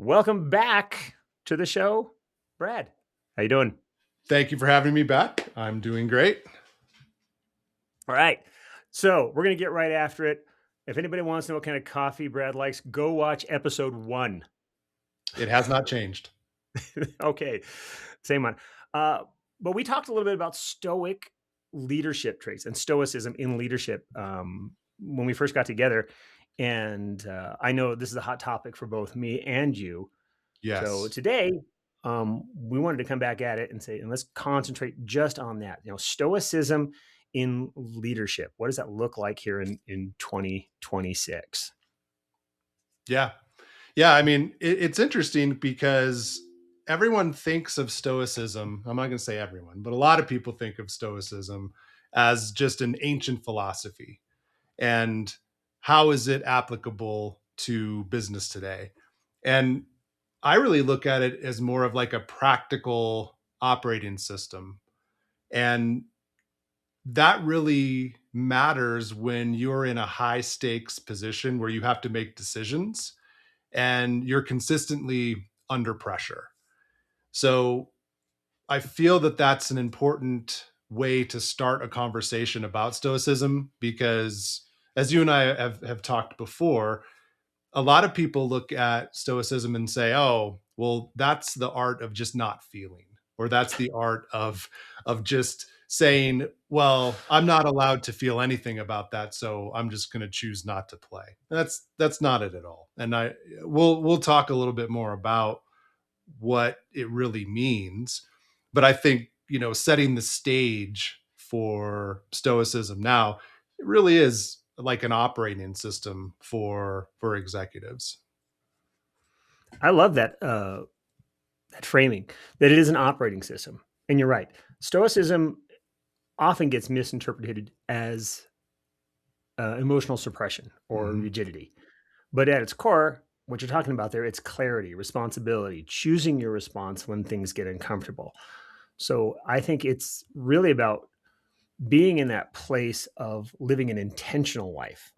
Welcome back to the show, Brad. How you doing? Thank you for having me back. I'm doing great. All right. So we're going to get right after it. If anybody wants to know what kind of coffee Brad likes, go watch episode 1. It has not changed. Okay. Same one. But we talked a little bit about stoic leadership traits and stoicism in leadership when we first got together. And I know this is a hot topic for both me and you. Yes. So today, we wanted to come back at it and say, and let's concentrate just on that. Stoicism in leadership. What does that look like here in 2026? Yeah. I mean, it's interesting because everyone thinks of stoicism. I'm not going to say everyone, but a lot of people think of stoicism as just an ancient philosophy. And how is it applicable to business today? And I really look at it as more of like a practical operating system. And that really matters when you're in a high stakes position where you have to make decisions and you're consistently under pressure. So I feel that that's an important way to start a conversation about stoicism because, as you and I have talked before, a lot of people look at stoicism and say, oh, well, that's the art of just not feeling, or that's the art of just saying, well, I'm not allowed to feel anything about that, so I'm just going to choose not to play. That's not it at all. And we'll talk a little bit more about what it really means. But I think, setting the stage for stoicism now, it really is like an operating system for executives. I love that framing, that it is an operating system. And you're right. Stoicism often gets misinterpreted as emotional suppression or rigidity. But at its core, what you're talking about there, it's clarity, responsibility, choosing your response when things get uncomfortable. So I think it's really about being in that place of living an intentional life,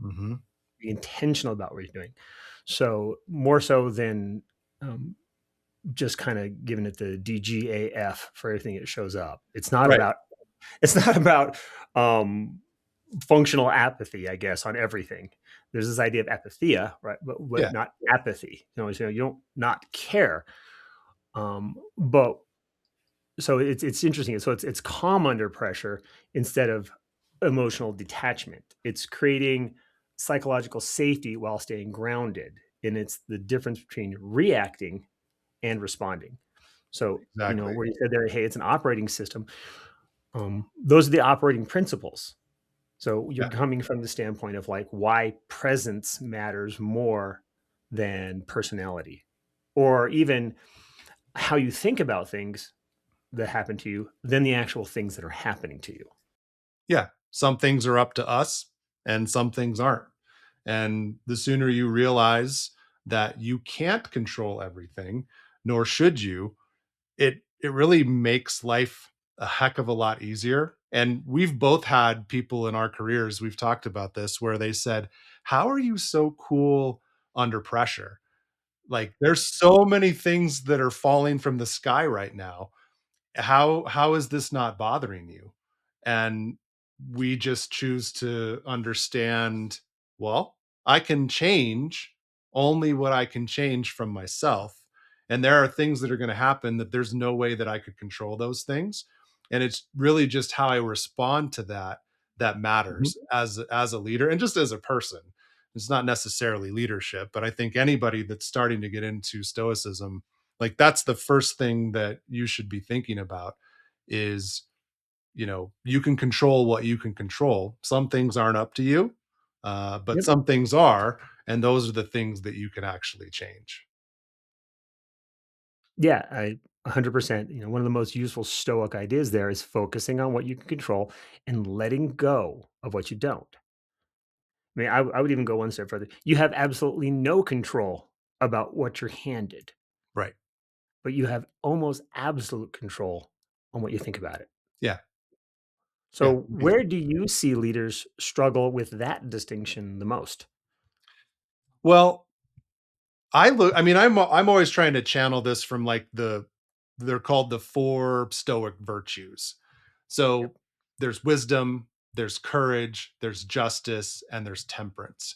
be intentional about what you're doing. So more so than just kind of giving it the DGAF for everything that shows up. It's not Right. about functional apathy, I guess, on everything. There's this idea of apatheia, right? But not apathy. So you don't not care. But so it's interesting. So it's calm under pressure instead of emotional detachment. It's creating psychological safety while staying grounded. And it's the difference between reacting and responding. So, Exactly. where you said there, hey, it's an operating system. Those are the operating principles. So you're coming from the standpoint of like why presence matters more than personality, or even how you think about things that happen to you than the actual things that are happening to you. Yeah. Some things are up to us and some things aren't. And the sooner you realize that you can't control everything, nor should you, it really makes life a heck of a lot easier. And we've both had people in our careers, we've talked about this, where they said, how are you so cool under pressure? Like there's so many things that are falling from the sky right now. How is this not bothering you? And we just choose to understand, well, I can change only what I can change from myself. And there are things that are going to happen that there's no way that I could control those things. And it's really just how I respond to that matters as a leader and just as a person. It's not necessarily leadership, but I think anybody that's starting to get into stoicism, like that's the first thing that you should be thinking about is, you can control what you can control. Some things aren't up to you, but Yep. some things are, and those are the things that you can actually change. Yeah, I 100%. One of the most useful Stoic ideas there is focusing on what you can control and letting go of what you don't. I mean, I would even go one step further. You have absolutely no control about what you're handed, Right. but you have almost absolute control on what you think about it. Yeah. Yeah. So, where do you see leaders struggle with that distinction the most? Well, I mean, I'm always trying to channel this from like they're called the four stoic virtues. Yep. So there's wisdom, there's courage, there's justice, and there's temperance.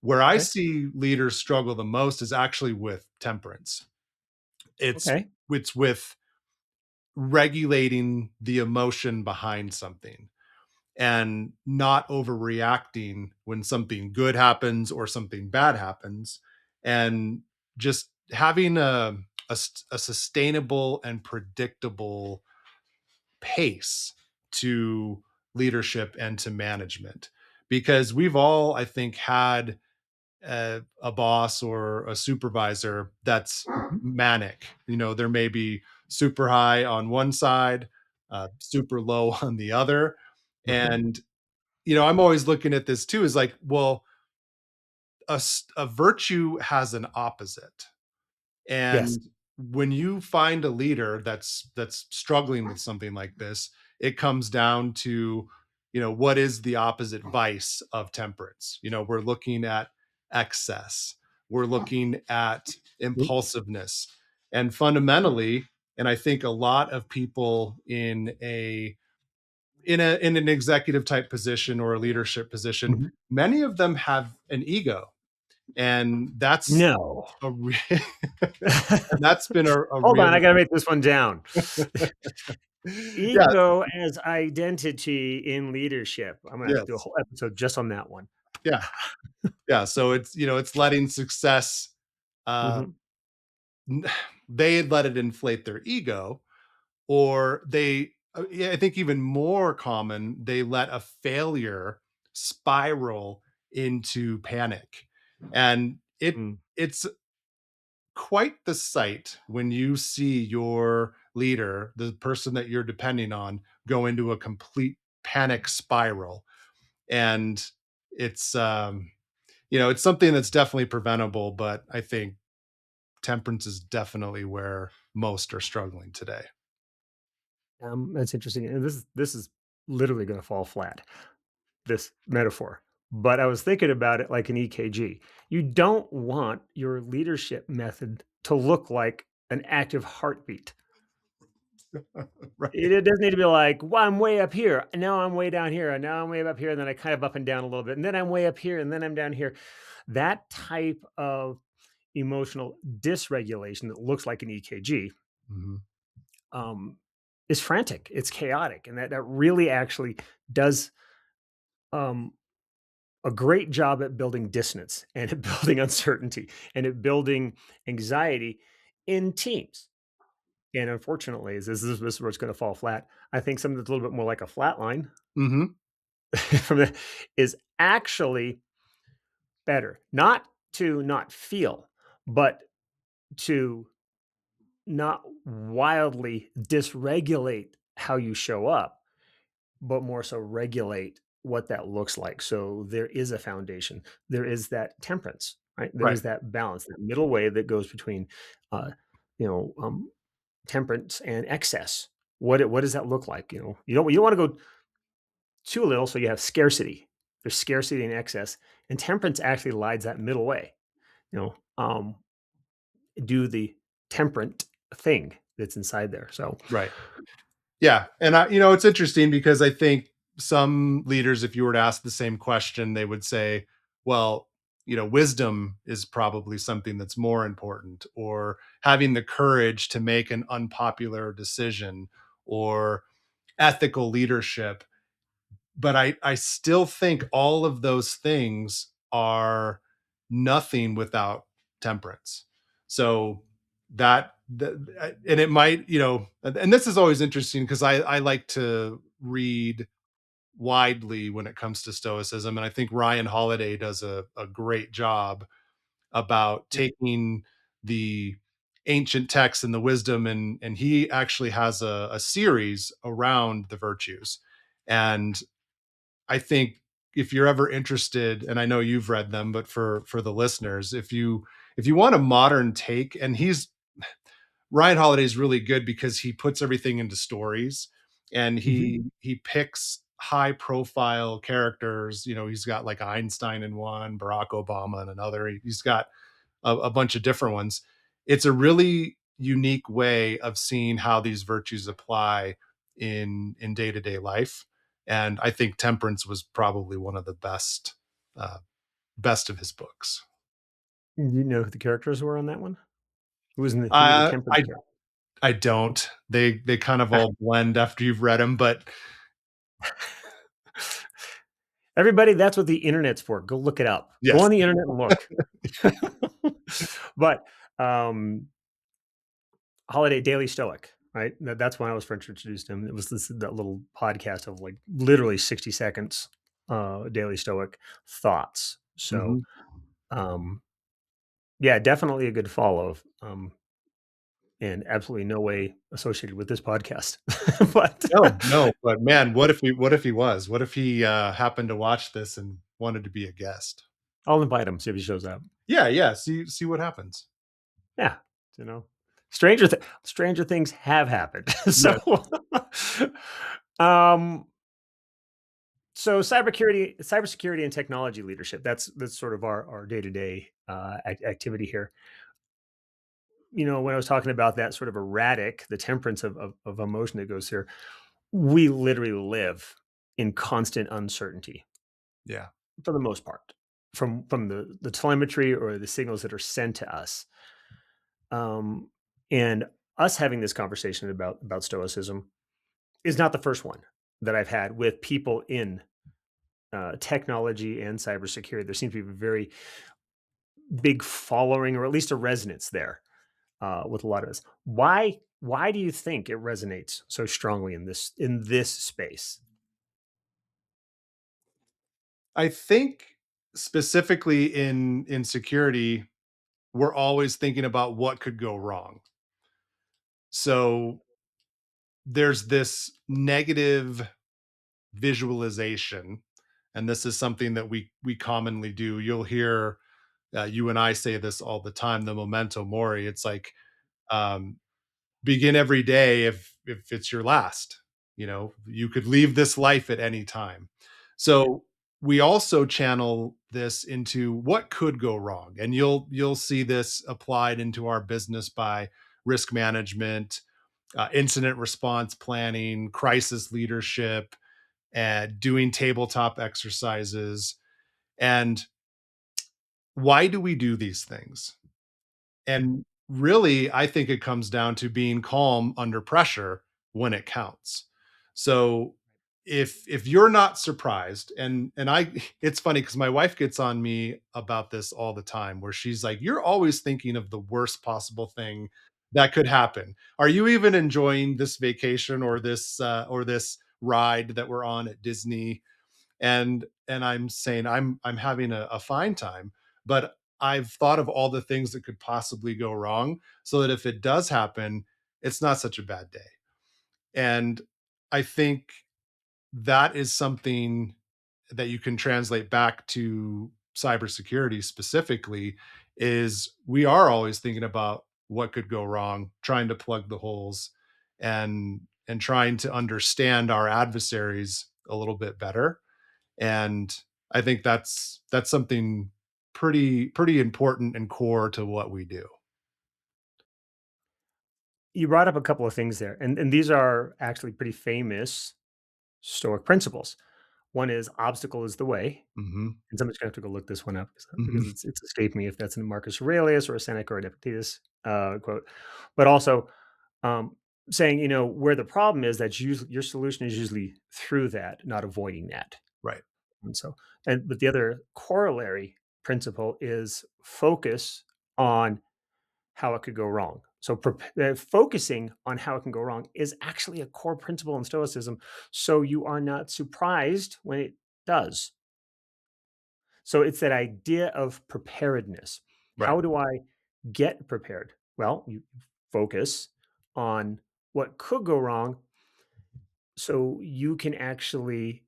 Where I Okay. see leaders struggle the most is actually with temperance. It's Okay. it's with regulating the emotion behind something and not overreacting when something good happens or something bad happens, and just having a sustainable and predictable pace to leadership and to management, because we've all, I think, had a boss or a supervisor that's Mhm. manic. There may be super high on one side, super low on the other. Mhm. And I'm always looking at this too, is like, well, a virtue has an opposite. Yes. And when you find a leader that's struggling with something like this, it comes down to, what is the opposite vice of temperance? We're looking at excess. We're looking at Mm. impulsiveness. And fundamentally, and I think a lot of people in an executive type position or a leadership position, Mhm. many of them have an ego, and that's No. a and that's been a Hold on, I real gotta write this one down. yeah, Ego as identity in leadership. I'm gonna have to do a yes, whole episode just on that one. yeah, yeah. So it's letting success, uh, Mhm. they let it inflate their ego, or yeah, I think even more common, they let a failure spiral into panic, and Mm. it's quite the sight when you see your leader, the person that you're depending on, go into a complete panic spiral. And it's it's something that's definitely preventable, but I think temperance is definitely where most are struggling today. That's interesting, and this is literally gonna fall flat, this metaphor, but I was thinking about it like an EKG. You don't want your leadership method to look like an active heartbeat. Right. It doesn't need to be like, "Well, I'm way up here, and now I'm way down here, and now I'm way up here, and then I kind of up and down a little bit, and then I'm way up here, and then I'm down here." That type of emotional dysregulation that looks like an EKG, Mhm. um, is frantic. It's chaotic, and that really actually does um, a great job at building dissonance and at building uncertainty and at building anxiety in teams. And unfortunately, this is where it's going to fall flat. I think something that's a little bit more like a flat line Mhm. from the, is actually better. Not to not feel, but to not wildly dysregulate how you show up, but more so regulate what that looks like. So there is a foundation. There is that temperance, right? There Right. is that balance, that middle way that goes between, uh, you know, um, temperance and excess. What does that look like? You don't want to go too little, so you have scarcity. There's scarcity and excess, and temperance actually lies that middle way. You know, do the temperate thing that's inside there. So, Right. Yeah, and it's interesting because I think some leaders, if you were to ask the same question, they would say, well, wisdom is probably something that's more important, or having the courage to make an unpopular decision, or ethical leadership. But I still think all of those things are nothing without temperance. So and it might, and this is always interesting because I like to read widely when it comes to stoicism, and I think Ryan Holiday does a great job about taking the ancient texts and the wisdom, and he actually has a series around the virtues. And I think if you're ever interested, and I know you've read them, but for the listeners, if you want a modern take, and Ryan Holiday is really good because he puts everything into stories, and mhm. he picks high profile characters. He's got like Einstein in one, Barack Obama in another. He's got a bunch of different ones. It's a really unique way of seeing how these virtues apply in day-to-day life. And I think Temperance was probably one of the uh, best of his books. Do you know who the characters were on that one? Who were the Uh, temperance I characters? I don't. They kind of all blend after you've read them, but Everybody, that's what the internet's for. Go look it up. Go yes. on the internet and look. But Holiday Daily Stoic, right? That's when I was first introduced to him. It was that little podcast of like literally 60 seconds, Daily Stoic thoughts. So, Mhm. um, yeah, definitely a good follow. And absolutely no way associated with this podcast. But No, no, but man, what if he was? What if he happened to watch this and wanted to be a guest? I'll invite him, see if he shows up. Yeah, yeah. See what happens. Yeah, you know, stranger things have happened. Yes. So, um, so cybersecurity and technology leadership. That's sort of our day to day activity here. You know, when I was talking about that sort of erratic, the temperance of emotion that goes here, we literally live in constant uncertainty Yeah. for the most part, from the telemetry or the signals that are sent to us. Um, and us having this conversation about stoicism is not the first one that I've had with people in technology and cybersecurity. There seems to be a very big following, or at least a resonance there with a lot of us. Why do you think it resonates so strongly in this space? I think specifically in security, we're always thinking about what could go wrong. So there's this negative visualization, and this is something that we commonly do. You'll hear you and I say this all the time, the memento mori. It's like um, begin every day if it's your last. You could leave this life at any time. So we also channel this into what could go wrong, and you'll see this applied into our business by risk management, incident response planning, crisis leadership, and doing tabletop exercises. And why do we do these things? And really, I think it comes down to being calm under pressure when it counts. So if you're not surprised, and I it's funny because my wife gets on me about this all the time, where she's like, you're always thinking of the worst possible thing that could happen. Are you even enjoying this vacation or this ride that we're on at Disney? And I'm saying I'm having a fine time, but I've thought of all the things that could possibly go wrong so that if it does happen, it's not such a bad day. And I think that is something that you can translate back to cybersecurity specifically, is we are always thinking about what could go wrong, trying to plug the holes, and trying to understand our adversaries a little bit better. And I think that's something pretty important and core to what we do. You brought up a couple of things there, and these are actually pretty famous Stoic principles. One is obstacle is the way, Mhm. and somebody's gonna have to go look this one up because Mhm. it's escaped me if that's in Marcus Aurelius or a Seneca or an Epictetus quote. But also um, saying, where the problem is, that your solution is usually through that, not avoiding that. Right. And so, but the other corollary principle is focus on how it could go wrong. So, focusing on how it can go wrong is actually a core principle in Stoicism. So you are not surprised when it does. So it's that idea of preparedness. Right. How do I get prepared? Well, you focus on what could go wrong so you can actually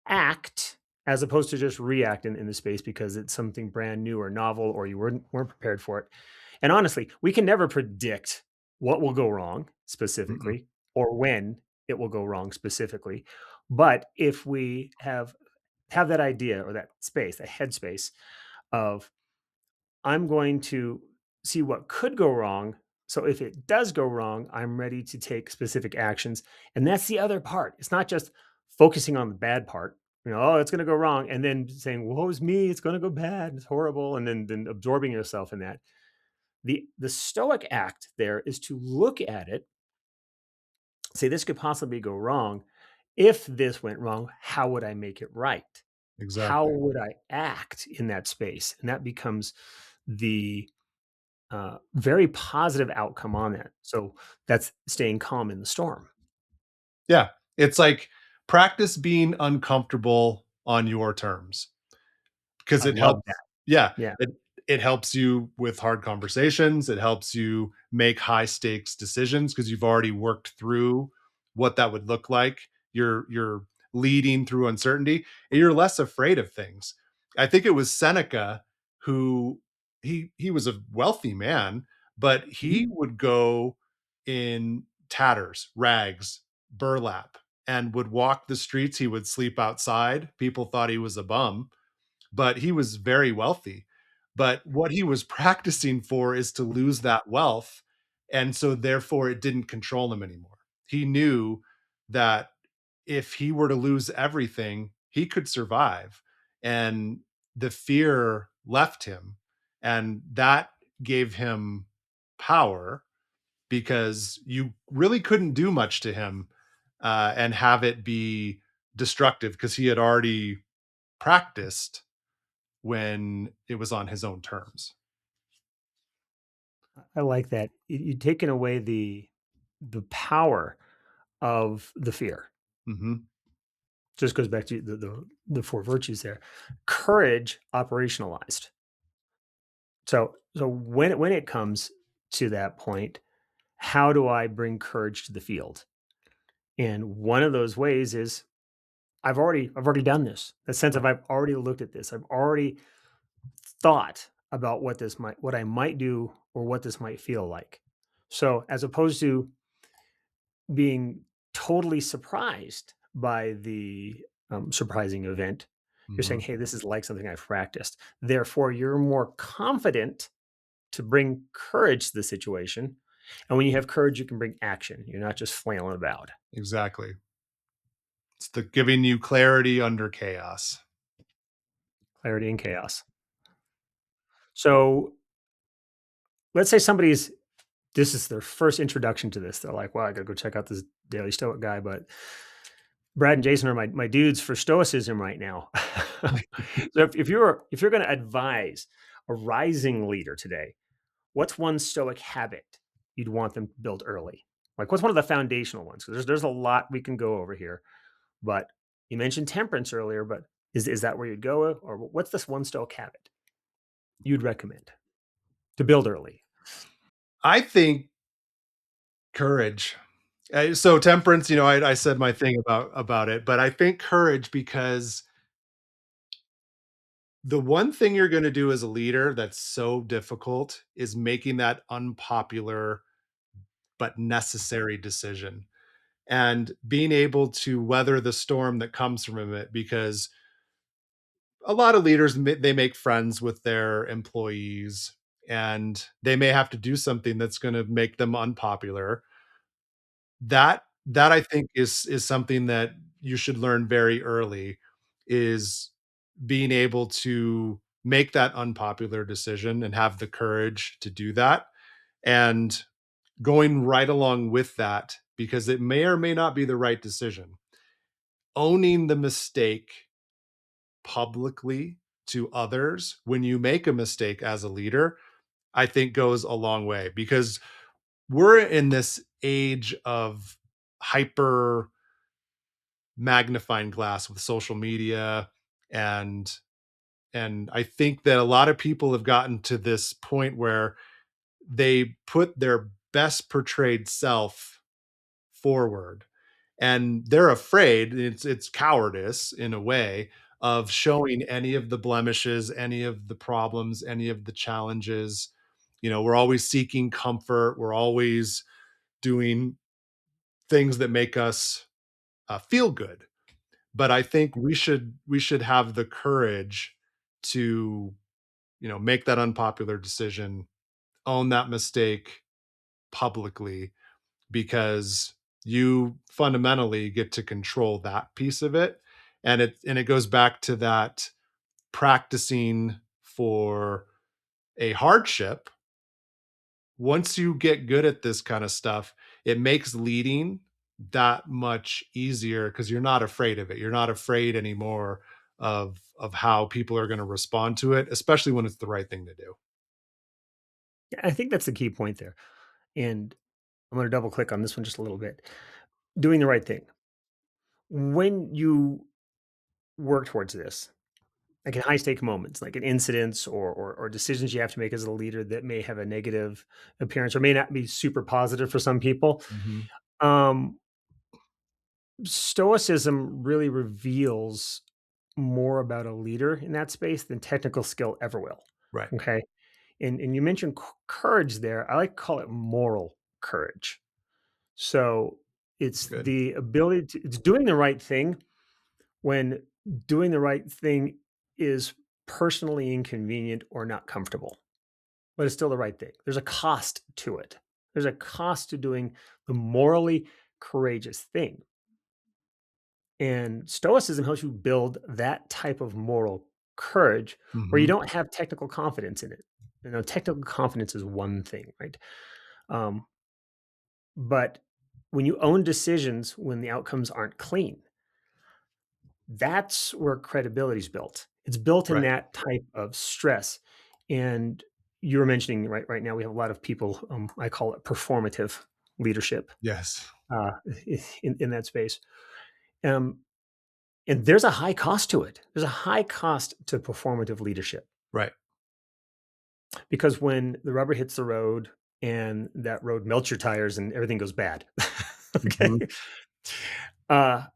act as opposed to just react in the space because it's something brand new or novel or you weren't prepared for it. And honestly, we can never predict what will go wrong Mm-mm. specifically or when it will go wrong specifically. But if we have that idea or that space, that headspace of I'm going to see what could go wrong. So if it does go wrong, I'm ready to take specific actions. And that's the other part. It's not just focusing on the bad part. Oh, it's going to go wrong, and then saying, "Woe's me, it's going to go bad, it's horrible," and then absorbing yourself in that. The Stoic act there is to look at it, say, "This could possibly go wrong. If this went wrong, how would I make it right? How Exactly. would I act in that space?" And that becomes the very positive outcome on that. So that's staying calm in the storm. Yeah. It's like practice being uncomfortable on your terms because I it love helps. that. Yeah. Yeah. It helps you with hard conversations. It helps you make high stakes decisions because you've already worked through what that would look like. You're leading through uncertainty and you're less afraid of things. I think it was Seneca who he was a wealthy man, but Mhm. he would go in tatters, rags, burlap, and would walk the streets. He would sleep outside. People thought he was a bum, but he was very wealthy. But what he was practicing for is to lose that wealth. And so therefore it didn't control him anymore. He knew that if he were to lose everything, he could survive. And the fear left him. And that gave him power because you really couldn't do much to him and have it be destructive because he had already practiced when it was on his own terms. I like that. You've taken away the power of the fear. Mhm. Just goes back to the four virtues there. Courage operationalized. So when it comes to that point, how do I bring courage to the field? And one of those ways is I've already done this. The sense of I've already looked at this. I've already thought about what I might do or what this might feel like. So as opposed to being totally surprised by the surprising event, you're saying, Mhm. "Hey, this is like something I've practiced." Therefore, you're more confident to bring courage to the situation. And when you have courage, you can bring action. You're not just flailing about. Exactly. It's the giving you clarity under chaos. Clarity and chaos. So let's say this is their first introduction to this. They're like, "Wow, I gotta go check out this Daily Stoic guy." But Brad and Jason are my dudes for stoicism right now. So if you're going to advise a rising leader today, what's one stoic habit you'd want them to build early? Like, what's one of the foundational ones? Because there's a lot we can go over here. But you mentioned temperance earlier, but is that where you'd go, or what's this one stoic habit you'd recommend to build early? I think courage. So temperance, I said my thing about it, but I think courage because the one thing you're going to do as a leader that's so difficult is making that unpopular but necessary decision and being able to weather the storm that comes from it because a lot of leaders they make friends with their employees and they may have to do something that's going to make them unpopular. That I think is something that you should learn very early is being able to make that unpopular decision and have the courage to do that and going right along with that because it may or may not be the right decision. Owning the mistake publicly to others when you make a mistake as a leader, I think goes a long way because we're in this age of hyper magnifying glass with social media and and I think that a lot of people have gotten to this point where they put their best portrayed self forward and they're afraid it's cowardice in a way of showing any of the blemishes, any of the problems, any of the challenges. We're always seeking comfort, we're always doing things that make us feel good, but I think we should have the courage to make that unpopular decision, own that mistake publicly, because you fundamentally get to control that piece of it. And it goes back to that practicing for a hardship. Once you get good at this kind of stuff, it makes leading that much easier because you're not afraid of it. You're not afraid anymore of how people are going to respond to it, especially when it's the right thing to do. Yeah, I think that's the key point there. And I'm going to double click on this one just a little bit. Doing the right thing. When you work towards this, like in high stake moments, like in incidents or decisions you have to make as a leader that may have a negative appearance or may not be super positive for some people, Mhm. um, Stoicism really reveals more about a leader in that space than technical skill ever will. Right. Okay. And you mentioned courage there. I like to call it moral courage. So That's it's good. the ability to, it's doing the right thing when doing the right thing is personally inconvenient or not comfortable, but it's still the right thing. There's a cost to it. There's a cost to doing the morally courageous thing. And Stoicism helps you build that type of moral courage where you Mhm. don't have technical confidence in it. Technical confidence is one thing, right? Um, but when you own decisions when the outcomes aren't clean, that's where credibility is built. It's built in Right. that type of stress. And you were mentioning right now we have a lot of people. I call it performative leadership Yes. uh, in that space. Um, and there's a high cost to it. There's a high cost to performative leadership Right. because when the rubber hits the road and that road melts your tires and everything goes bad, okay, Mhm. uh,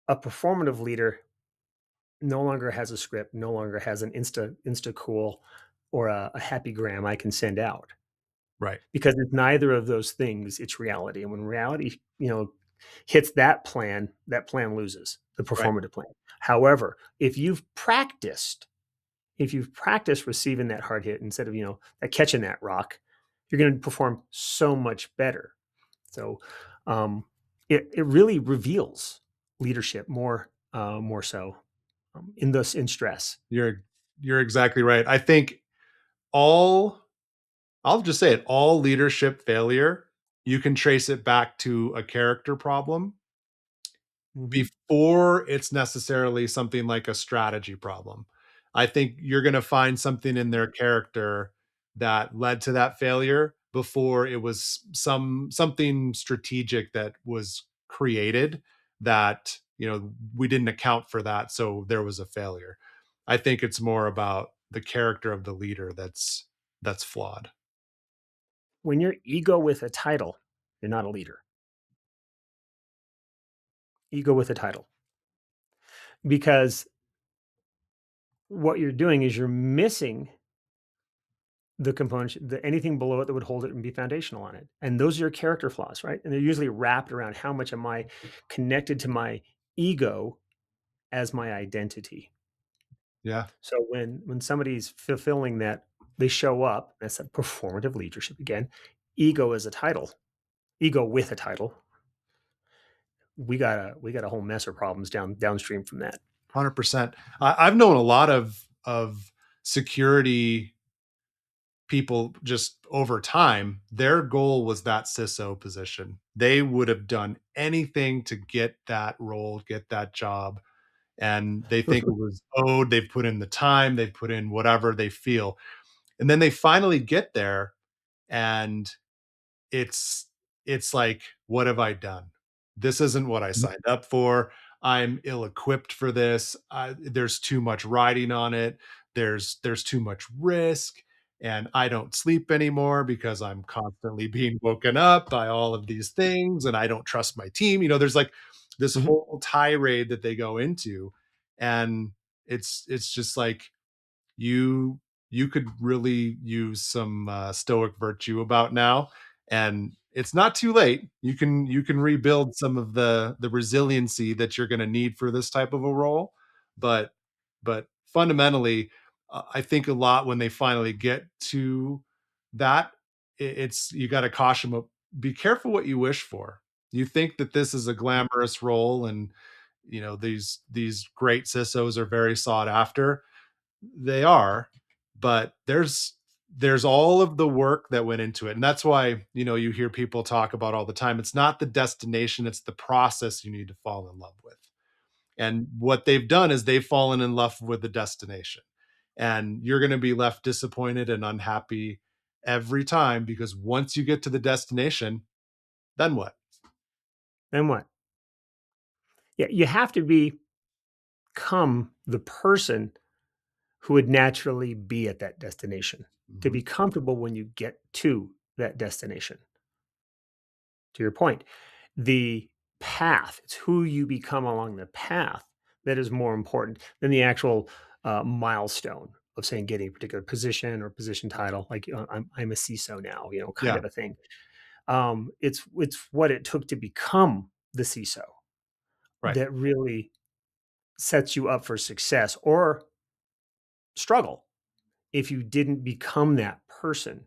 a performative leader no longer has a script, no longer has an insta cool or a happy gram I can send out Right. because it's neither of those things. It's reality, and when reality, hits that plan loses the Right. performative plan. However, if you've practiced receiving that hard hit instead of catching that rock, you're going to perform so much better. So it really reveals leadership more so in stress. You're you're exactly right. I think all I'll just say it, all leadership failure, you can trace it back to a character problem Mhm. before it's necessarily something like a strategy problem. I think you're going to find something in their character that led to that failure before it was something strategic that was created that, we didn't account for that, so there was a failure. I think it's more about the character of the leader that's flawed. When you're ego with a title, you're not a leader. Ego with a title, because what you're doing is you're missing the components, anything below it that would hold it and be foundational on it. And those are your character flaws, right? And they're usually wrapped around how much am I connected to my ego as my identity. Yeah. So when somebody's fulfilling that, they show up. That's a performative leadership again. Ego as a title, ego with a title. We got a whole mess of problems downstream from that. 100%. I've known a lot of security people just over time. Their goal was that CISO position. They would have done anything to get that role, get that job, and they think it was owed. They've put in the time, they've put in whatever they feel, and then they finally get there, and it's it's like, what have I done? This isn't what I signed up for. I'm ill-equipped for this. There's too much riding on it. There's too much risk, and I don't sleep anymore because I'm constantly being woken up by all of these things, and I don't trust my team. There's like this Mhm. whole tirade that they go into, and it's just like you you could really use some stoic virtue about now, and it's not too late. You can rebuild some of the resiliency that you're going to need for this type of a role, but fundamentally, I think a lot when they finally get to that, it's you got to caution them. Be careful what you wish for. You think that this is a glamorous role, and these great CISOs are very sought after. They are, but there's all of the work that went into it, and that's why you hear people talk about all the time. It's not the destination; it's the process you need to fall in love with. And what they've done is they've fallen in love with the destination. And you're going to be left disappointed and unhappy every time, because once you get to the destination, then what? Then what? Yeah, you have to become the person who would naturally be at that destination, to Mm-hmm. be comfortable when you get to that destination. To your point, the path, it's who you become along the path that is more important than the actual milestone of saying getting a particular position or position title. Like I'm a CISO now, kind Yeah, of a thing. It's what it took to become the CISO right. that really sets you up for success or struggle if you didn't become that person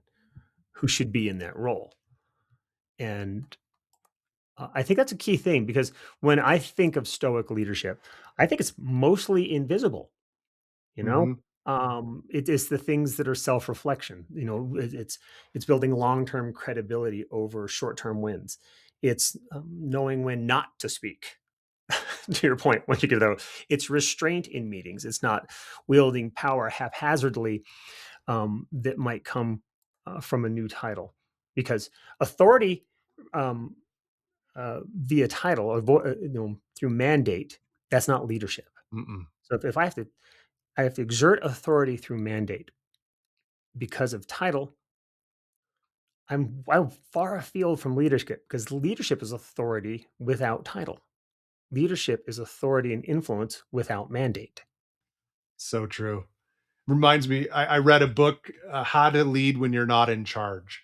who should be in that role. And I think that's a key thing, because when I think of Stoic leadership, I think it's mostly invisible. You Mm-hmm. know, it is the things that are self-reflection. It's building long-term credibility over short-term wins. It's knowing when not to speak. To your point, when you get that, it's restraint in meetings. It's not wielding power haphazardly that might come from a new title, because authority um, via title or through mandate, that's not leadership. Mm-mm. So if I have to exert authority through mandate because of title, I'm far afield from leadership, because leadership is authority without title. Leadership is authority and influence without mandate. So true. Reminds me, I read a book, How to Lead When You're Not in Charge.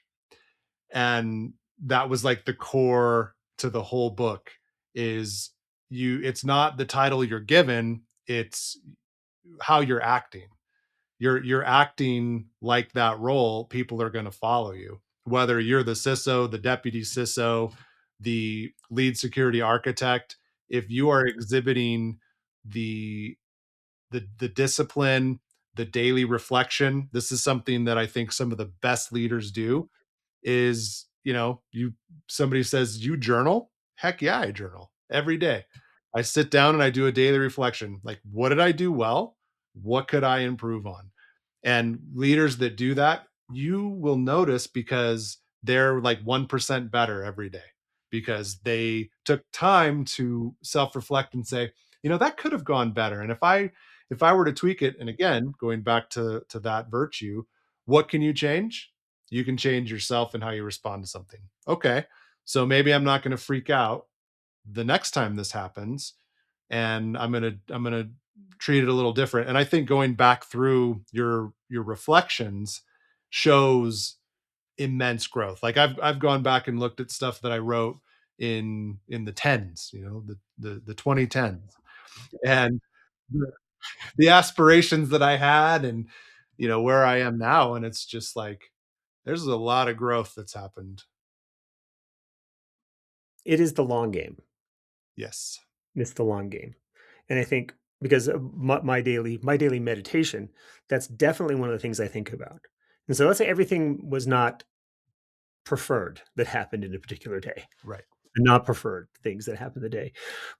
And that was like the core to the whole book. Is it's not the title you're given, it's how you're acting. You're acting like that role, people are going to follow you. Whether you're the CISO, the deputy CISO, the lead security architect, if you are exhibiting the the discipline, the daily reflection, this is something that I think some of the best leaders do. Is somebody says, you journal? Heck yeah, I journal every day. I sit down and I do a daily reflection. Like, what did I do well? What could I improve on? And leaders that do that, you will notice, because they're like 1% better every day, because they took time to self-reflect and say, that could have gone better. And if I were to tweak it, and again, going back to that virtue, what can you change? You can change yourself and how you respond to something. Okay. So maybe I'm not going to freak out the next time this happens, and I'm going to treat it a little different. And I think going back through your reflections shows immense growth. Like I've gone back and looked at stuff that I wrote in the tens, the 2010s, and the aspirations that I had, and where I am now, and it's just like there's a lot of growth that's happened. It is the long game. Yes. It's the long game. And I think because of my daily meditation, that's definitely one of the things I think about. And so let's say everything was not preferred that happened in a particular day, Right. and not preferred things that happened the day.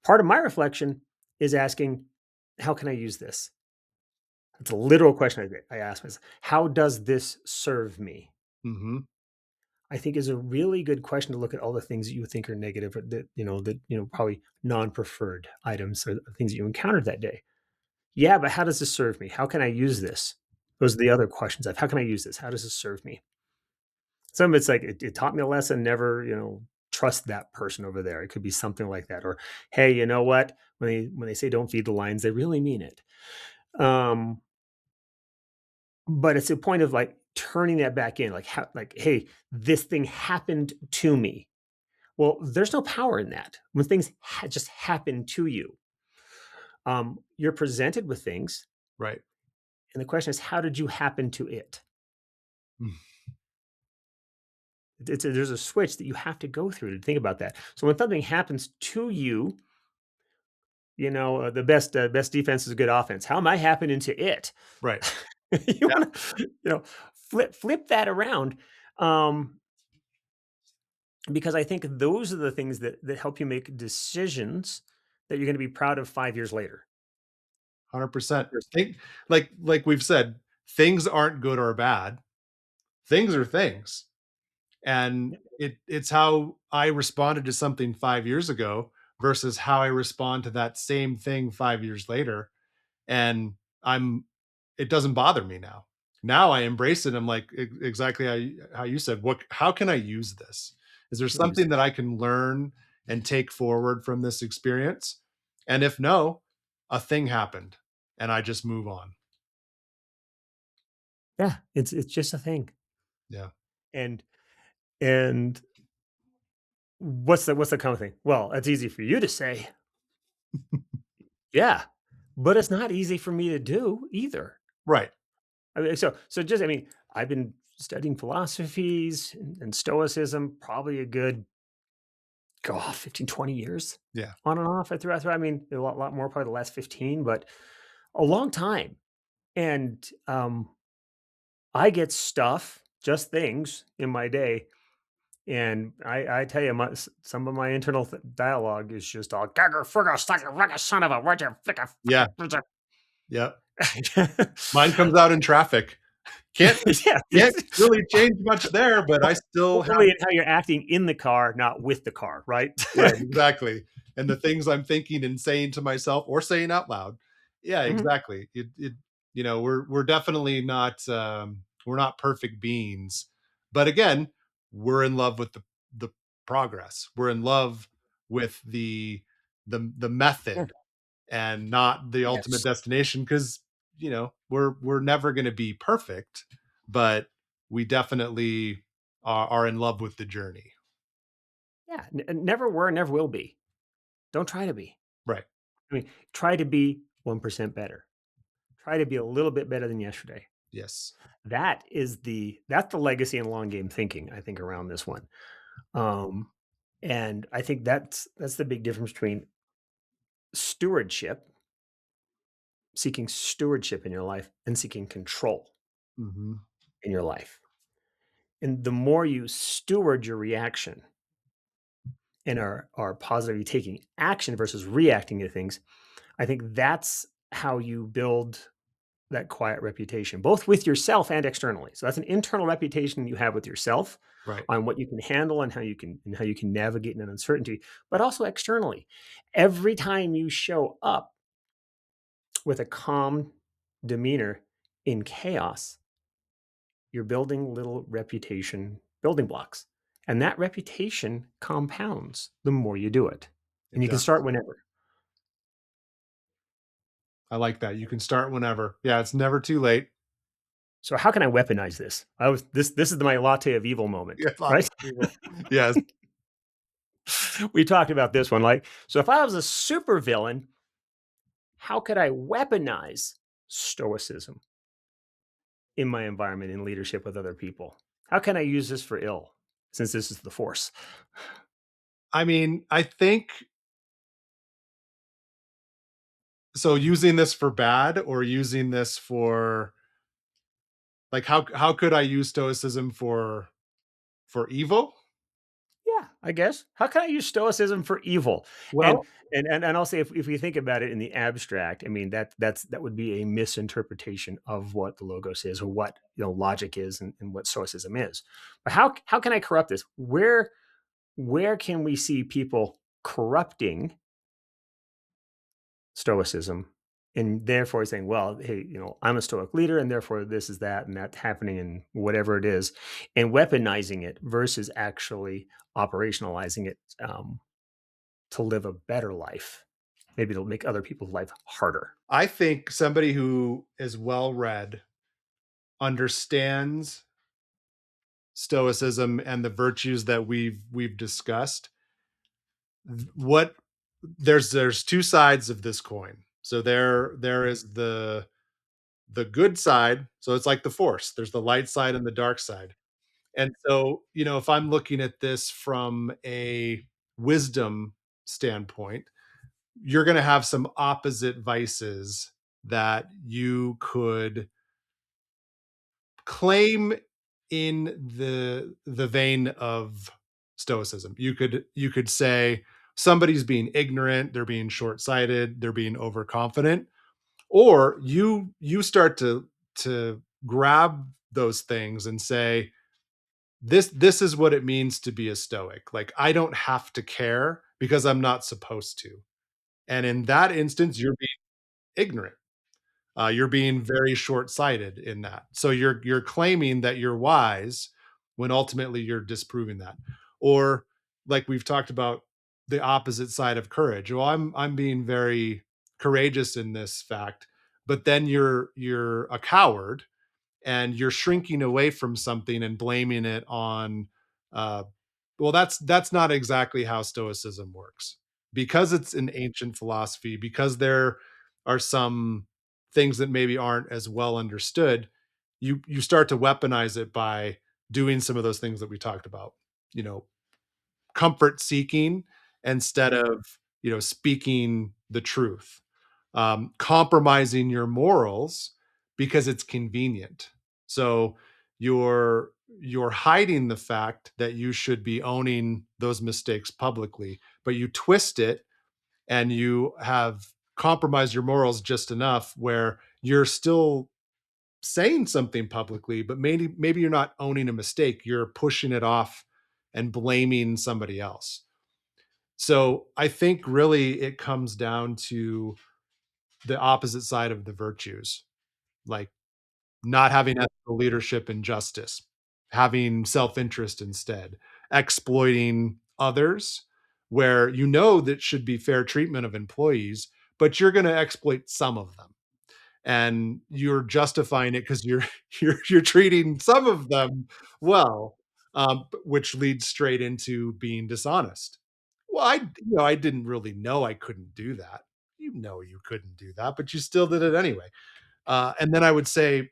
Part of my reflection is asking, how can I use this? It's a literal question I ask myself. How does this serve me? Hmm. I think is a really good question to look at all the things that you think are negative, or that probably non-preferred items or things that you encountered that day. Yeah, but how does this serve me? How can I use this? Those are the other questions of how can I use this? How does this serve me? Some of it's like it taught me a lesson, never, trust that person over there. It could be something like that. Or, hey, you know what? When they say don't feed the lions, they really mean it. Um, but it's a point of like turning that back in, like hey, this thing happened to me. Well, there's no power in that. When things just happen to you, you're presented with things, Right. And the question is, how did you happen to it? Mm. There's a switch that you have to go through to think about that. So when something happens to you, the best defense is a good offense. How am I happening to it? Right. You Yeah. want to, flip that around, um, because I think those are the things that help you make decisions that you're going to be proud of 5 years later. 100%. Think like we've said, things aren't good or bad. Things are things. And it's how I responded to something 5 years ago versus how I respond to that same thing 5 years later. And I'm it doesn't bother me now. Now I embrace it. I'm like exactly how you said, how can I use this? Is there Use something that I can learn and take forward from this experience? And if no, a thing happened and I just move on. Yeah, it's just a thing. Yeah. And and what's the common thing? Well, that's easy for you to say. Yeah, but it's not easy for me to do either. Right. I mean, I've been studying philosophies and stoicism probably a good, 15, 20 years Yeah. on and off. I mean, a lot more probably the last 15, but a long time. And I get stuff, just things in my day. And I tell you, some of my internal dialogue is just all gagger, fugger, sucker, rugger, son of a, what'd you, Yeah. Yeah. Mine comes out in traffic. Can't yeah. can't really change much there, but I still have Hopefully, in how you're acting in the car, not with the car, right? right, exactly. And the things I'm thinking and saying to myself or saying out loud. Yeah, Mhm. exactly. We're definitely not we're not perfect beings. But again, we're in love with the progress. We're in love with the Yeah. method and not the ultimate Yes. destination because we're never going to be perfect, but we definitely are in love with the journey. Yeah. Never were, never will be. Don't try to be. Right. I mean, try to be 1% better. Try to be a little bit better than yesterday. Yes. That's the legacy and long game thinking, I think, around this one. Um, and I think that's the big difference between stewardship, seeking stewardship in your life, and seeking control Hmm. in your life. And the more you steward your reaction and are positively taking action versus reacting to things, I think that's how you build that quiet reputation, both with yourself and externally. So that's an internal reputation you have with yourself Right. on what you can handle and how you can navigate in an uncertainty, but also externally. Every time you show up with a calm demeanor in chaos, you're building little reputation building blocks. And that reputation compounds the more you do it. It And you can start does. whenever. I like that. You can start whenever. Yeah, it's never too late. So how can I weaponize this? This is my latte of evil moment, Yeah, lots right? of people. Yes. We talked about this one. Like, so if I was a supervillain, how could I weaponize stoicism in my environment in leadership with other people? How can I use this for ill, since this is the force? I mean, I think so using this for bad or using this for like how could I use stoicism for evil? Yeah, I guess. How can I use stoicism for evil? And Well, and I'll say if we think about it in the abstract, I mean that would be a misinterpretation of what the logos is or what logic is and what stoicism is. But how can I corrupt this? Where can we see people corrupting stoicism and therefore saying, well, hey, I'm a stoic leader and therefore this is that and that's happening and whatever it is, and weaponizing it versus actually operationalizing it, to live a better life. Maybe it'll make other people's life harder. I think somebody who is well read understands stoicism and the virtues that we've discussed. What there's two sides of this coin. So there is the good side. So it's like the force. There's the light side and the dark side. And so, if I'm looking at this from a wisdom standpoint, you're going to have some opposite vices that you could claim in the vein of stoicism. You could say somebody's being ignorant, they're being short-sighted, they're being overconfident, or you start to grab those things and say, this is what it means to be a stoic. Like, I don't have to care because I'm not supposed to. And in that instance, you're being ignorant. You're being very short-sighted in that. So you're claiming that you're wise when ultimately you're disproving that. Or, like we've talked about, the opposite side of courage. Well, I'm being very courageous in this fact, but then you're a coward and you're shrinking away from something and blaming it on uh, well, that's not exactly how stoicism works, because it's an ancient philosophy, because there are some things that maybe aren't as well understood. You start to weaponize it by doing some of those things that we talked about, you know comfort seeking instead of speaking the truth, compromising your morals because it's convenient. So you're you're hiding the fact that you should be owning those mistakes publicly, but you twist it and you have compromised your morals just enough where you're still saying something publicly, but maybe you're not owning a mistake. You're pushing it off and blaming somebody else. So I think really it comes down to the opposite side of the virtues, like not having ethical leadership and justice, having self-interest instead, exploiting others where that should be fair treatment of employees, but you're going to exploit some of them. And you're justifying it because you're treating some of them well, which leads straight into being dishonest. Well, I didn't really know I couldn't do that. You couldn't do that, but you still did it anyway. And then I would say,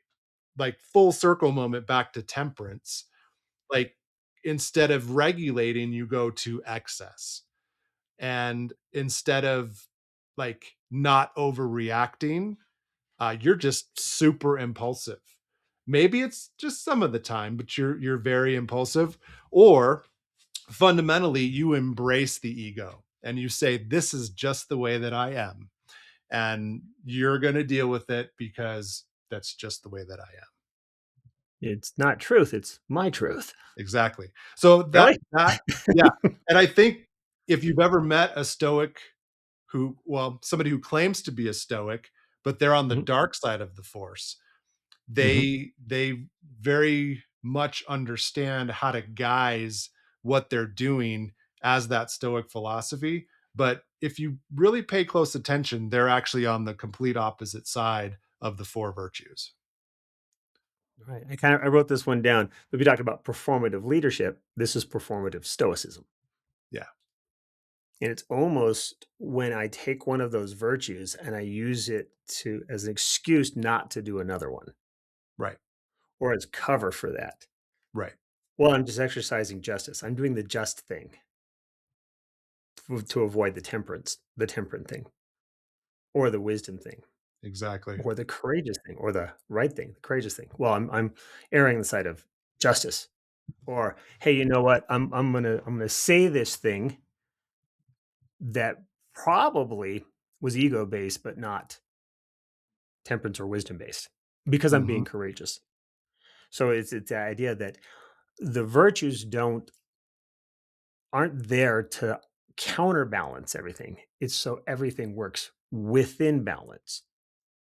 like, full circle moment back to temperance. Like, instead of regulating, you go to excess, and instead of, like, not overreacting, you're just super impulsive. Maybe it's just some of the time, but you're very impulsive. Or fundamentally, you embrace the ego and you say, this is just the way that I am, and you're going to deal with it because that's just the way that I am. It's not truth, it's my truth. Exactly. So Really? yeah. And I think if you've ever met a stoic somebody who claims to be a stoic, but they're on the Mhm, dark side of the force, mhm. they very much understand how to guise what they're doing as that stoic philosophy. But if you really pay close attention, they're actually on the complete opposite side of the four virtues. Right. I wrote this one down. If we talked about performative leadership, this is performative stoicism. Yeah. And it's almost when I take one of those virtues and I use it to as an excuse not to do another one Right. or as cover for that. Right. Well, I'm just exercising justice. I'm doing the just thing to avoid the temperate thing, or the wisdom thing, Exactly. or the courageous thing, or the right thing, the courageous thing. Well, I'm erring on the side of justice. Or, hey, you know what? I'm gonna say this thing that probably was ego based, but not temperance or wisdom based, because I'm Hmm. being courageous. So it's the idea that the virtues aren't there to counterbalance everything. It's so everything works within balance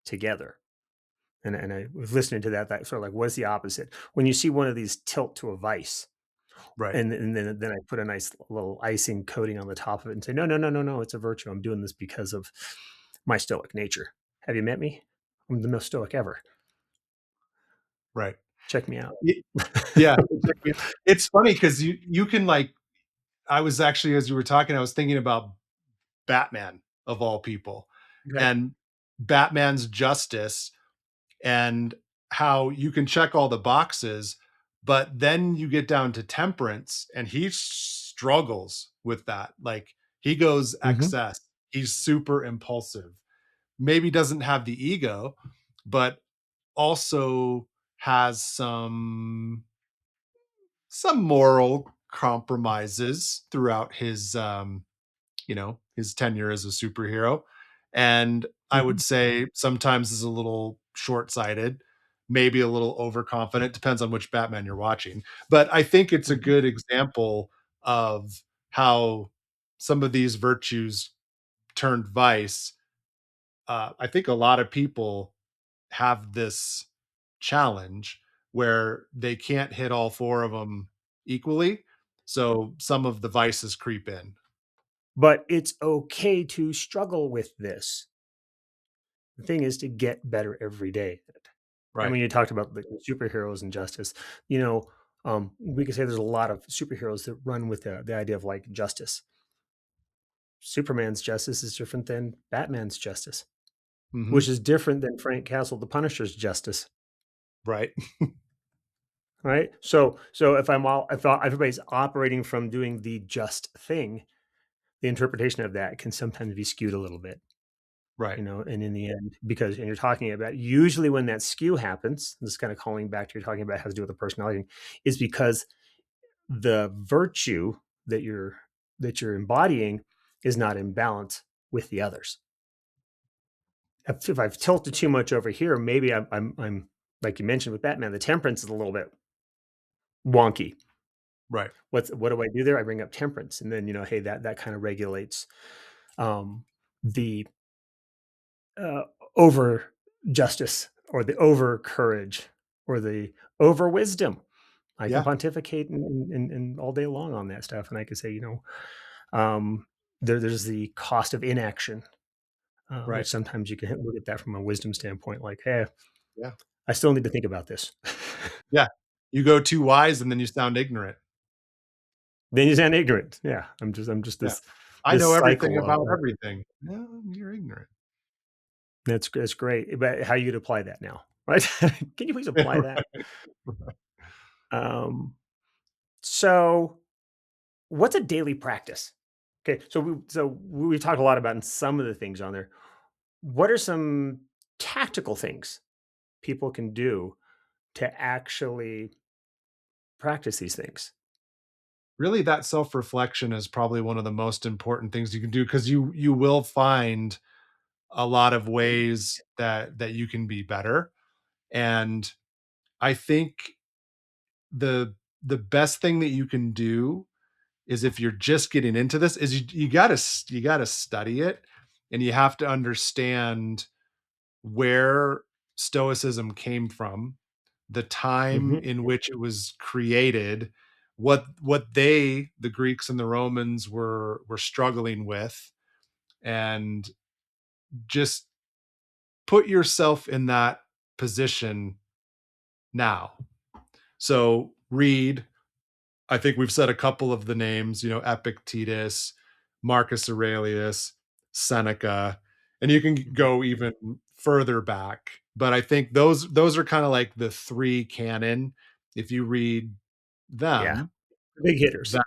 together. And I was listening to that sort of like, what's the opposite? When you see one of these tilt to a vice, Right. and then I put a nice little icing coating on the top of it and say, no, no, no, no, no, it's a virtue. I'm doing this because of my stoic nature. Have you met me? I'm the most stoic ever. Right. Check me out. Y- Yeah. It's funny because you can, like, I was actually, as you were talking, I was thinking about Batman of all people, Okay. and Batman's justice and how you can check all the boxes, but then you get down to temperance and he struggles with that. Like he goes Hmm. excess. He's super impulsive. Maybe doesn't have the ego, but also has some moral compromises throughout his his tenure as a superhero. And I would Hmm. say sometimes is a little short-sighted, maybe a little overconfident, depends on which Batman you're watching. But I think it's a Hmm. good example of how some of these virtues turned vice. I think a lot of people have this challenge where they can't hit all four of them equally. So some of the vices creep in. But it's okay to struggle with this. The thing is to get better every day. And Right. when you talked about the superheroes and justice, you know, we could say there's a lot of superheroes that run with the idea of like justice. Superman's justice is different than Batman's justice, Hmm. which is different than Frank Castle, the Punisher's justice. Right. Right. So if everybody's operating from doing the just thing, the interpretation of that can sometimes be skewed a little bit. Right. And in the end, and you're talking about usually when that skew happens, this is kind of calling back to you're talking about has to do with the personality, is because the virtue that you're embodying is not in balance with the others. If I've tilted too much over here, maybe I'm like you mentioned with Batman, the temperance is a little bit wonky. Right. What do I do there? I bring up temperance, and then hey, that kind of regulates the uh, over justice or the over courage or the over wisdom. I can Yeah. pontificate and all day long on that stuff, and I can say, um, there's the cost of inaction, which Right. sometimes you can look at that from a wisdom standpoint, like, hey, Yeah. I still need to think about this. Yeah. You go too wise and then you sound ignorant. Then you sound ignorant. Yeah, I'm just Yeah. this I this know everything cycle of about everything. No, you're ignorant. that's great, but how you could apply that now, right? Can you please apply that? Right. Um, so what's a daily practice? Okay, so we talked a lot about in some of the things on there. What are some tactical things people can do to actually practice these things? Really, that self-reflection is probably one of the most important things you can do because you will find a lot of ways that you can be better. And I think the best thing that you can do is if you're just getting into this is you gotta study it and you have to understand where stoicism came from, the time Hmm. in which it was created, what they, the Greeks and the Romans, were struggling with, and just put yourself in that position now. So read, I think we've said a couple of the names, Epictetus, Marcus Aurelius, Seneca, and you can Hmm. go even further back. But I think those are kind of like the three canon. If you read Yeah, them, big hitters, that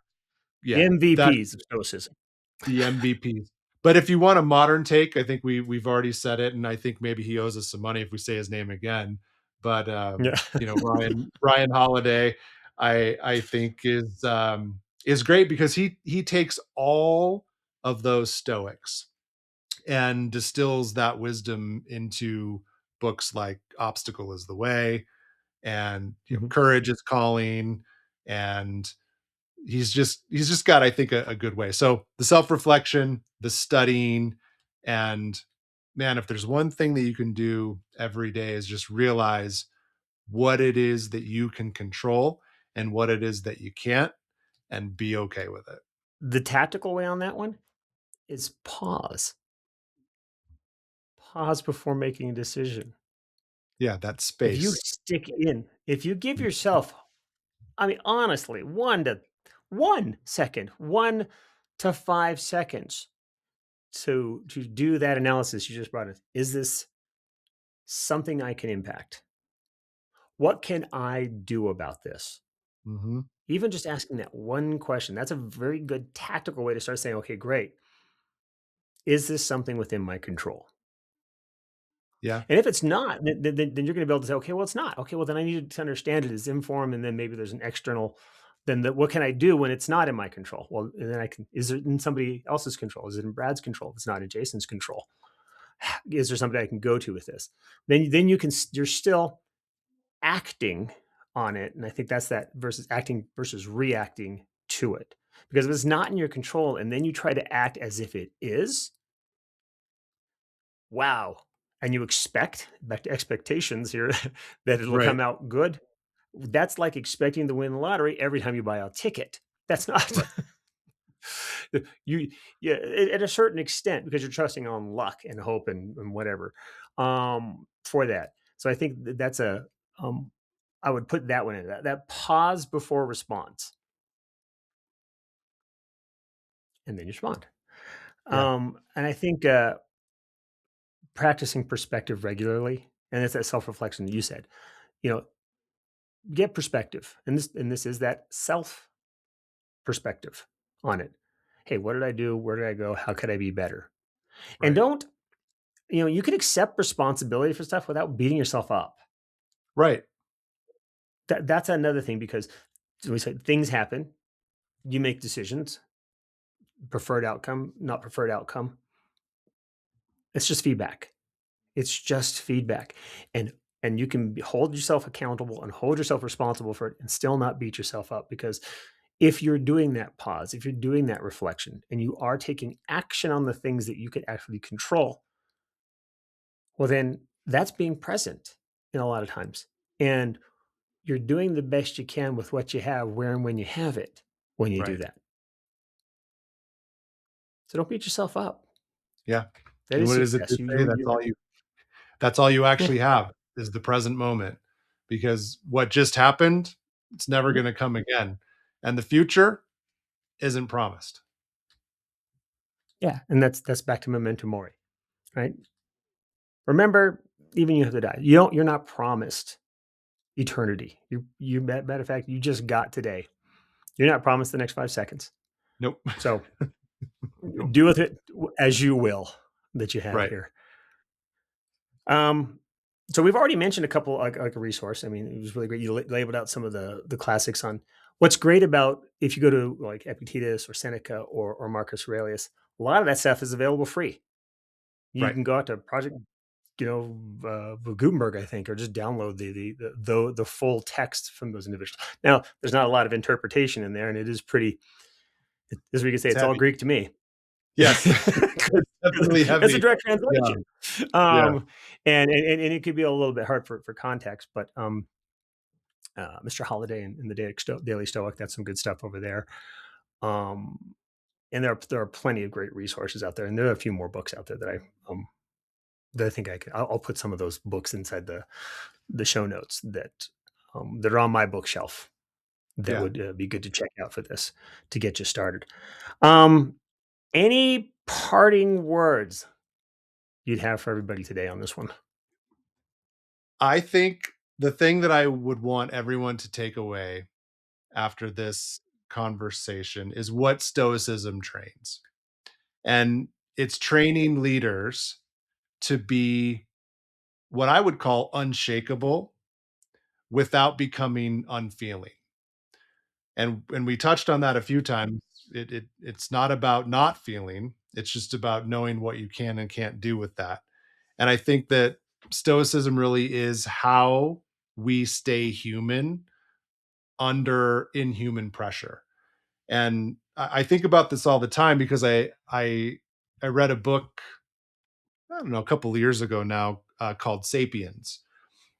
the yeah, that MVPs of stoicism. the MVPs. But if you want a modern take, I think we've already said it, and I think maybe he owes us some money if we say his name again. But Yeah. Ryan Holiday, I think is great because he takes all of those Stoics and distills that wisdom into books like Obstacle is the Way and Mhm. Courage is Calling, and he's just got, I think, a good way. So the self-reflection, the studying, and man, if there's one thing that you can do every day is just realize what it is that you can control and what it is that you can't, and be okay with it. The tactical way on that one is pause. Pause before making a decision. Yeah, that If you space. stick in, if you give yourself, I mean, honestly, 1 second, 1 to 5 seconds to do that analysis you just brought in. Is this something I can impact? What can I do about this? Mm-hmm. Even just asking that one question, that's a very good tactical way to start saying, okay, great. Is this something within my control? Yeah. And if it's not, then you're going to be able to say, okay, well, it's not. Okay, well, then I need to understand it as inform, and then maybe there's an external. Then what can I do when it's not in my control? Well, and then I can. Is it in somebody else's control? Is it in Brad's control? If it's not in Jason's control, is there somebody I can go to with this? Then you can. You're still acting on it, and I think that's that versus acting versus reacting to it. Because if it's not in your control, and then you try to act as if it is, wow. And you expect, back to expectations here, that it'll Right. come out good. That's like expecting to win the lottery every time you buy a ticket. That's not Right. you. Yeah, at a certain extent, because you're trusting on luck and hope and whatever for that. So I think that's a I would put that one in that pause before response, and then you respond. Yeah. And I think practicing perspective regularly, and it's that self reflection that you said. You know, get perspective, and this is that self perspective on it. Hey, what did I do? Where did I go? How could I be better? And Right. don't, you can accept responsibility for stuff without beating yourself up. Right. That's another thing because we said things happen. You make decisions, preferred outcome, not preferred outcome. It's just feedback. It's just feedback, and you can hold yourself accountable and hold yourself responsible for it, and still not beat yourself up because if you're doing that pause, if you're doing that reflection, and you are taking action on the things that you could actually control, well, then that's being present in a lot of times. And you're doing the best you can with what you have, where and when you have it, when you do Right. that. So don't beat yourself up. Yeah. That And is what is it success. to say? You That's all you yeah. actually have is the present moment. Because what just happened, it's never Mhm. going to come again. And the future isn't promised. Yeah. And that's back to memento mori, right? Remember, even you have to die. You're not promised eternity. Matter of fact, you just got today. You're not promised the next 5 seconds. Nope. So Nope. do with it as you will that you have Right. here. Um, so we've already mentioned a couple like a resource. I mean, it was really great. You labeled out some of the classics on what's great about if you go to like Epictetus or Seneca or Marcus Aurelius, a lot of that stuff is available free. You Right. can go out to Project, Gutenberg, I think, or just download the full text from those individuals. Now, there's not a lot of interpretation in there, and it is pretty. As we can say, It's it's all heavy. Greek to me. Yes. It's definitely That's a heavy. direct Yeah. translation. Yeah. And it could be a little bit hard for context, but Mr. Holiday and the Daily Stoic, that's some good stuff over there. Um, and there are plenty of great resources out there, and there are a few more books out there that I think I'll put some of those books inside the show notes that are on my bookshelf that Yeah. would be good to check out for this to get you started. Um, any parting words you'd have for everybody today on this one? I think the thing that I would want everyone to take away after this conversation is what Stoicism trains. And it's training leaders to be what I would call unshakable without becoming unfeeling. And we touched on that a few times. It's not about not feeling. It's just about knowing what you can and can't do with that. And I think that stoicism really is how we stay human under inhuman pressure. And I think about this all the time because I read a book, I don't know, a couple of years ago now, called Sapiens,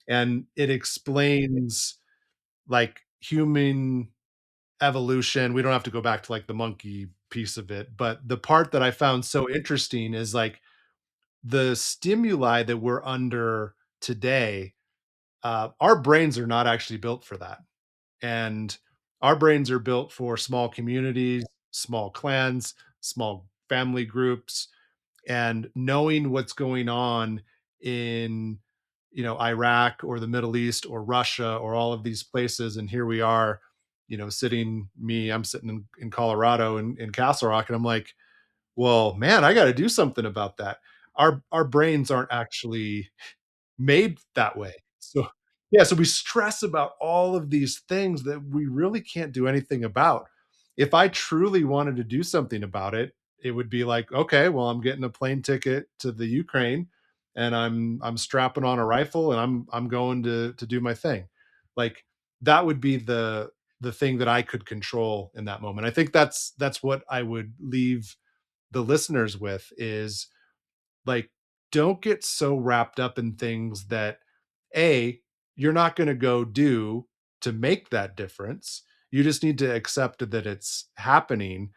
and it explains like human evolution. We don't have to go back to like the monkey piece of it, but the part that I found so interesting is like the stimuli that we're under today. Our brains are not actually built for that, and our brains are built for small communities, small clans, small family groups, and knowing what's going on in Iraq or the Middle East or Russia or all of these places. And here we are, I'm sitting in Colorado in Castle Rock, and I'm like, well, man, I got to do something about that. Our brains aren't actually made that way. So yeah, so we stress about all of these things that we really can't do anything about. If I truly wanted to do something about it, it would be like, okay, well, I'm getting a plane ticket to the Ukraine, and I'm strapping on a rifle, and I'm going to do my thing. Like, that would be the thing that I could control in that moment. I think that's what I would leave the listeners with is, like, don't get so wrapped up in things that you're not going to go do to make that difference. You just need to accept that it's happening,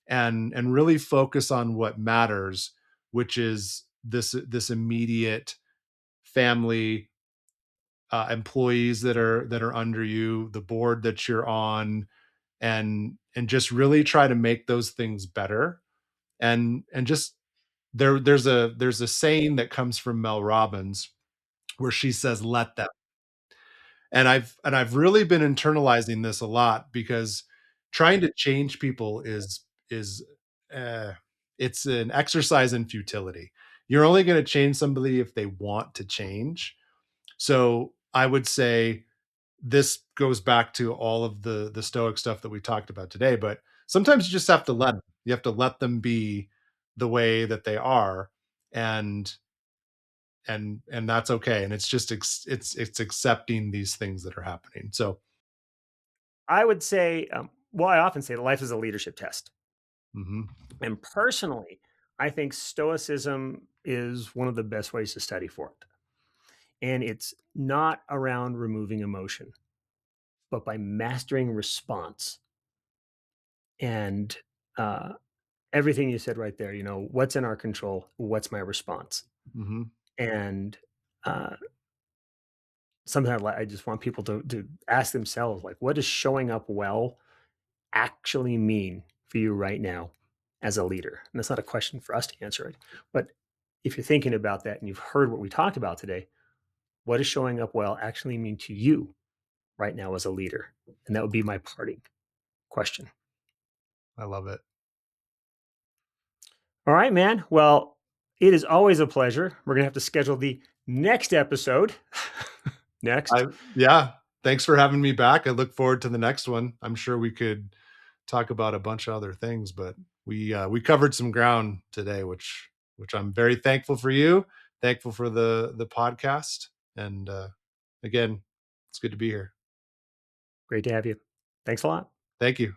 and really focus on what matters, which is this immediate family, employees that are under you, the board that you're on, and just really try to make those things better. And just there's a saying that comes from Mel Robbins, where she says, let them. And I've really been internalizing this a lot, because trying to change people is uh it's an exercise in futility. You're only going to change somebody if they want to change. So I would say this goes back to all of the stoic stuff that we talked about today, but sometimes you just have to let them. You have to let them be the way that they are, and and that's okay. And it's just it's accepting these things that are happening. So I would say, well, I often say that life is a leadership test. mhm, And personally, I think Stoicism is one of the best ways to study for it. And it's not around removing emotion, but by mastering response. And uh, everything you said right there, what's in our control? What's my response? mhm, And uh, sometimes I just want people to ask themselves, like, what does showing up well actually mean for you right now as a leader? And that's not a question for us to answer it. But if you're thinking about that and you've heard what we talked about today, what does showing up well actually mean to you right now as a leader? And that would be my parting question. I love it. All right, man. Well, it is always a pleasure. We're going to have to schedule the next episode next. I Yeah, thanks for having me back. I look forward to the next one. I'm sure we could talk about a bunch of other things, but we covered some ground today, which I'm very thankful for you, thankful for the podcast, and again, it's good to be here. Great to have you. Thanks a lot. Thank you.